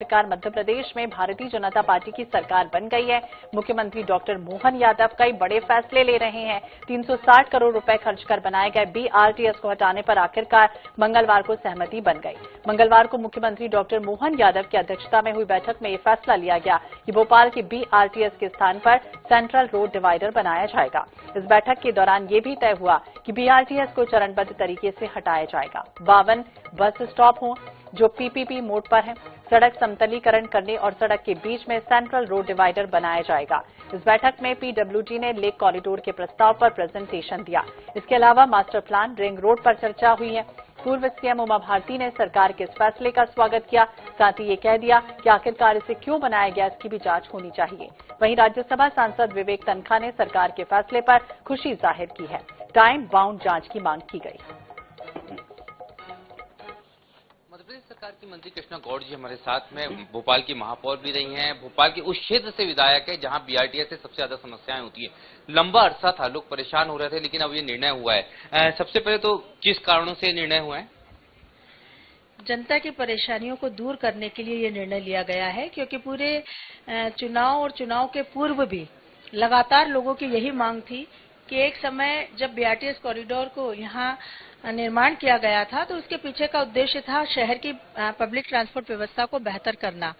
सरकार मध्य प्रदेश में भारतीय जनता पार्टी की सरकार बन गई है। मुख्यमंत्री डॉक्टर मोहन यादव कई बड़े फैसले ले रहे हैं। 360 करोड़ रुपए खर्च कर बनाए गए बीआरटीएस को हटाने पर आखिरकार मंगलवार को सहमति बन गई। मंगलवार को मुख्यमंत्री डॉक्टर मोहन यादव की अध्यक्षता में हुई बैठक में यह फैसला लिया गया कि भोपाल के बीआरटीएस के स्थान पर सेंट्रल रोड डिवाइडर बनाया जाएगा। इस बैठक के दौरान ये भी तय हुआ कि बीआरटीएस को चरणबद्ध तरीके से हटाया जाएगा। 52 बस स्टॉप हों जो पीपीपी मोड पर है। सड़क समतलीकरण करने और सड़क के बीच में सेंट्रल रोड डिवाइडर बनाया जाएगा। इस बैठक में पीडब्ल्यूडी ने लेक कॉरिडोर के प्रस्ताव पर प्रेजेंटेशन दिया। इसके अलावा मास्टर प्लान रिंग रोड पर चर्चा हुई है। पूर्व सीएम उमा भारती ने सरकार के इस फैसले का स्वागत किया। साथ ही ये कह दिया कि आखिरकार इसे क्यों बनाया गया, इसकी भी जांच होनी चाहिए। वहीं राज्यसभा सांसद विवेक तनखा ने सरकार के फैसले पर खुशी जाहिर की है। टाइम बाउंड जांच की मांग की गई। सरकार की मंत्री कृष्णा गौड़ जी हमारे साथ में भोपाल की महापौर भी रही हैं। भोपाल के उस क्षेत्र से विधायक है जहां बीआरटीएस से सबसे ज्यादा समस्याएं होती है। लंबा अरसा था लोग परेशान हो रहे थे, लेकिन अब ये निर्णय हुआ है। सबसे पहले तो किस कारणों से निर्णय हुआ है? जनता की परेशानियों को दूर करने के लिए ये निर्णय लिया गया है, क्योंकि पूरे चुनाव और चुनाव के पूर्व भी लगातार लोगों की यही मांग थी कि एक समय जब बीआरटीएस कॉरिडोर को यहाँ निर्माण किया गया था तो उसके पीछे का उद्देश्य था शहर की पब्लिक ट्रांसपोर्ट व्यवस्था को बेहतर करना,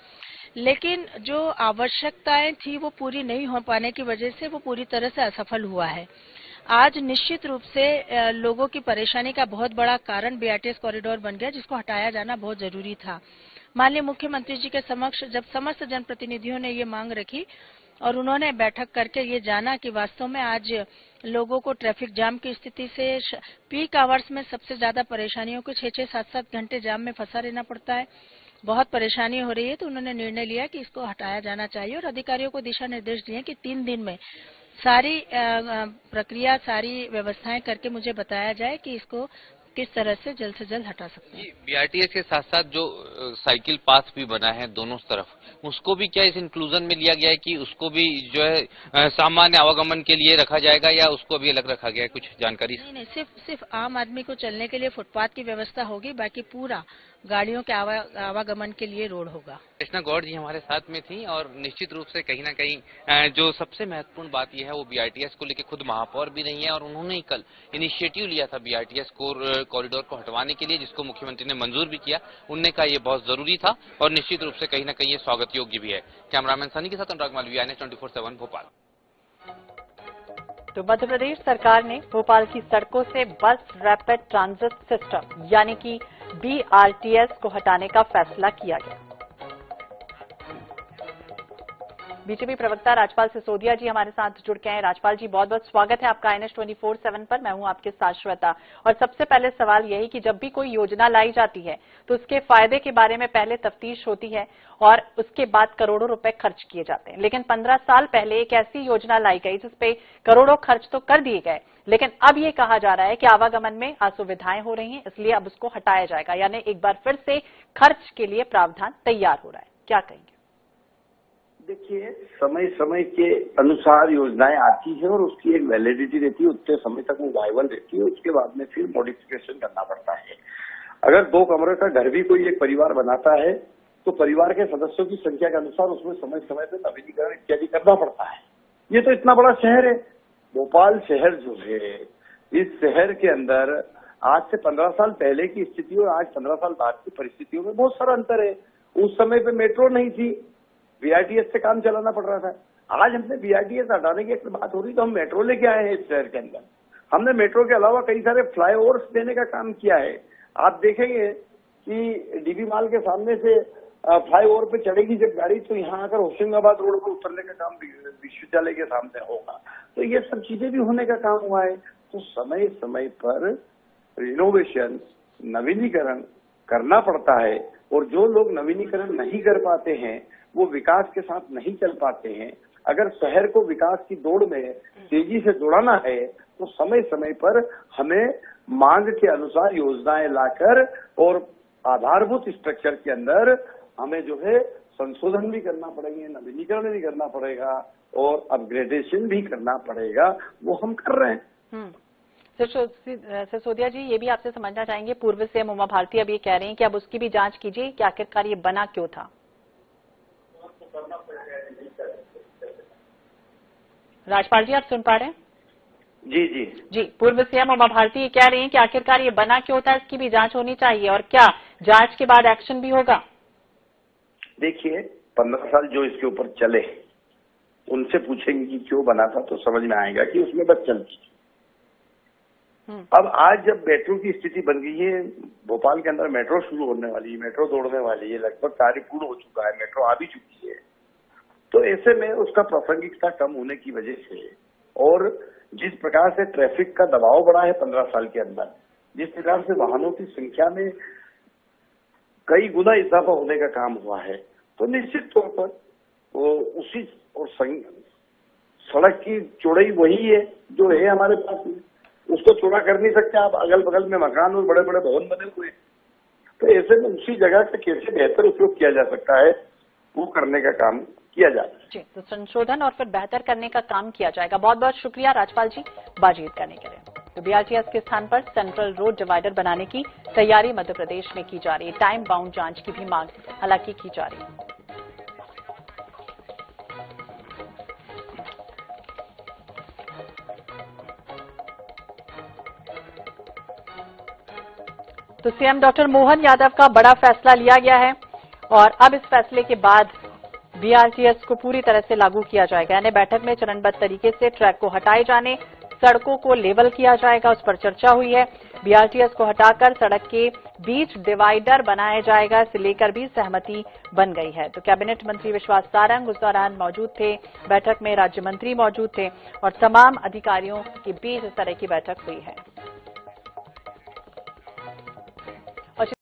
लेकिन जो आवश्यकताएं थी वो पूरी नहीं हो पाने की वजह से वो पूरी तरह से असफल हुआ है। आज निश्चित रूप से लोगों की परेशानी का बहुत बड़ा कारण बीआरटीएस कॉरिडोर बन गया, जिसको हटाया जाना बहुत जरूरी था। माननीय मुख्यमंत्री जी के समक्ष जब समस्त जनप्रतिनिधियों ने ये मांग रखी और उन्होंने बैठक करके ये जाना कि वास्तव में आज लोगों को ट्रैफिक जाम की स्थिति से पीक आवर्स में सबसे ज्यादा परेशानियों को 6-6, 7-7 घंटे जाम में फंसा रहना पड़ता है, बहुत परेशानी हो रही है। तो उन्होंने निर्णय लिया कि इसको हटाया जाना चाहिए और अधिकारियों को दिशा निर्देश दिए कि 3 दिन में सारी प्रक्रिया, सारी व्यवस्थाएं करके मुझे बताया जाए कि इसको किस तरह से जल्द हटा सकते हैं। बीआरटीएस के साथ साथ जो साइकिल पाथ भी बना है दोनों तरफ, उसको भी क्या इस इंक्लूजन में लिया गया है कि उसको भी जो है सामान्य आवागमन के लिए रखा जाएगा या उसको भी अलग रखा गया है? कुछ जानकारी? नहीं, सिर्फ आम आदमी को चलने के लिए फुटपाथ की व्यवस्था होगी, बाकी पूरा गाड़ियों के आवागमन के लिए रोड होगा। कृष्णा गौड़ जी हमारे साथ में थी और निश्चित रूप से कहीं ना कहीं जो सबसे महत्वपूर्ण बात यह है वो बीआरटीएस को लेकर खुद महापौर भी रही है और उन्होंने ही कल इनिशिएटिव लिया था बीआरटीएस कॉरिडोर को हटवाने के लिए, जिसको मुख्यमंत्री ने मंजूर भी किया। उनने कहा ये बहुत जरूरी था और निश्चित रूप से कहीं ना कहीं ये स्वागत योग्य भी है। कैमरामैन सनी के साथ अनुराग मालवीय, IANS 24/7 भोपाल। तो मध्य प्रदेश सरकार ने भोपाल की सड़कों से बस रैपिड ट्रांजिट सिस्टम यानी कि बीआरटीएस को हटाने का फैसला किया गया। बीजेपी प्रवक्ता राजपाल सिसोदिया जी हमारे साथ जुड़ गए हैं। राजपाल जी, बहुत बहुत स्वागत है आपका IANS 24/7 पर। मैं हूं आपके साथ श्वेता। और सबसे पहले सवाल यही कि जब भी कोई योजना लाई जाती है तो उसके फायदे के बारे में पहले तफ्तीश होती है और उसके बाद करोड़ों रुपए खर्च किए जाते हैं, लेकिन 15 साल पहले एक ऐसी योजना लाई गई जिसपे करोड़ों खर्च तो कर दिए गए, लेकिन अब ये कहा जा रहा है कि आवागमन में असुविधाएं हो रही हैं, इसलिए अब उसको हटाया जाएगा, यानी एक बार फिर से खर्च के लिए प्रावधान तैयार हो रहा है। क्या कहेंगे? देखिए, समय समय के अनुसार योजनाएं आती है और उसकी एक वैलिडिटी रहती है, उतने समय तक वो वायबल रहती है, उसके बाद में फिर मॉडिफिकेशन करना पड़ता है। अगर 2 कमरे का घर भी कोई एक परिवार बनाता है तो परिवार के सदस्यों की संख्या के अनुसार उसमें समय समय पर नवीनीकरण इत्यादि करना पड़ता है। ये तो इतना बड़ा शहर है भोपाल शहर जो है, इस शहर के अंदर आज से 15 साल पहले की स्थिति और आज 15 साल बाद की परिस्थितियों में बहुत सारा अंतर है। उस समय पे मेट्रो नहीं थी, बीआरटीएस से काम चलाना पड़ रहा था। आज हमने बीआरटीएस हटाने की बात हो रही तो हम मेट्रो लेके आए हैं इस शहर के अंदर। हमने मेट्रो के अलावा कई सारे फ्लाईओवर्स देने का काम किया है। आप देखेंगे कि डीबी मॉल के सामने से फ्लाईओवर पे चढ़ेगी जब गाड़ी तो यहाँ आकर होशंगाबाद रोड पर उतरने का काम विश्वविद्यालय के सामने होगा। तो ये सब चीजें भी होने का काम हुआ है। तो समय समय पर रिनोवेशन, नवीनीकरण करना पड़ता है और जो लोग नवीनीकरण नहीं कर पाते हैं वो विकास के साथ नहीं चल पाते हैं। अगर शहर को विकास की दौड़ में तेजी से दौड़ाना है तो समय समय पर हमें मांग के अनुसार योजनाएं लाकर और आधारभूत स्ट्रक्चर के अंदर हमें जो है संशोधन भी करना पड़ेंगे, नवीनीकरण भी करना पड़ेगा और अपग्रेडेशन भी करना पड़ेगा। वो हम कर रहे हैं। सिसोदिया जी, ये भी आपसे समझना चाहेंगे, पूर्व सीएम उमा भारती अब ये कह रही हैं कि अब उसकी भी जांच कीजिए कि आखिरकार ये बना क्यों था। राजपाल जी, आप सुन पा रहे हैं? जी जी जी, पूर्व सीएम उमा भारती ये कह रही हैं कि आखिरकार ये बना क्यों होता है, इसकी भी जांच होनी चाहिए और क्या जांच के बाद एक्शन भी होगा? देखिए, 15 साल जो इसके ऊपर चले, उनसे पूछेंगे कि क्यों बना था तो समझ में आएगा कि उसमें बस चलती थी। अब आज जब मेट्रो की स्थिति बन गई है, भोपाल के अंदर मेट्रो शुरू होने वाली है, मेट्रो दौड़ने वाली है, लगभग कार्य पूर्ण हो चुका है, मेट्रो आ भी चुकी है, तो ऐसे में उसका प्रासंगिकता कम होने की वजह से और जिस प्रकार से ट्रैफिक का दबाव बढ़ा है 15 साल के अंदर, जिस प्रकार से वाहनों की संख्या में कई गुना इजाफा होने का काम हुआ है, तो निश्चित तौर पर वो उसी और सड़क की चौड़ाई वही है जो है हमारे पास में, उसको चौड़ा कर नहीं सकते आप। अगल बगल में मकान और बड़े बड़े भवन बने हुए हैं, तो ऐसे में उसी जगह का कैसे बेहतर उपयोग किया जा सकता है, वो करने का काम किया जाता है। जी, तो संशोधन और फिर बेहतर करने का काम किया जाएगा। बहुत बहुत शुक्रिया राजपाल जी बातचीत करने के लिए। तो बीआरटीएस के स्थान पर सेंट्रल रोड डिवाइडर बनाने की तैयारी मध्य प्रदेश में की जा रही है। टाइम बाउंड जांच की भी मांग हालांकि की जा रही है। तो सीएम डॉक्टर मोहन यादव का बड़ा फैसला लिया गया है और अब इस फैसले के बाद बीआरटीएस को पूरी तरह से लागू किया जाएगा। यानी बैठक में चरणबद्ध तरीके से ट्रैक को हटाए जाने, सड़कों को लेवल किया जाएगा, उस पर चर्चा हुई है। बीआरटीएस को हटाकर सड़क के बीच डिवाइडर बनाया जाएगा, इसे लेकर भी सहमति बन गई है। तो कैबिनेट मंत्री विश्वास सारंग उस दौरान मौजूद थे, बैठक में राज्य मंत्री मौजूद थे और तमाम अधिकारियों के बीच इस तरह की बैठक हुई है।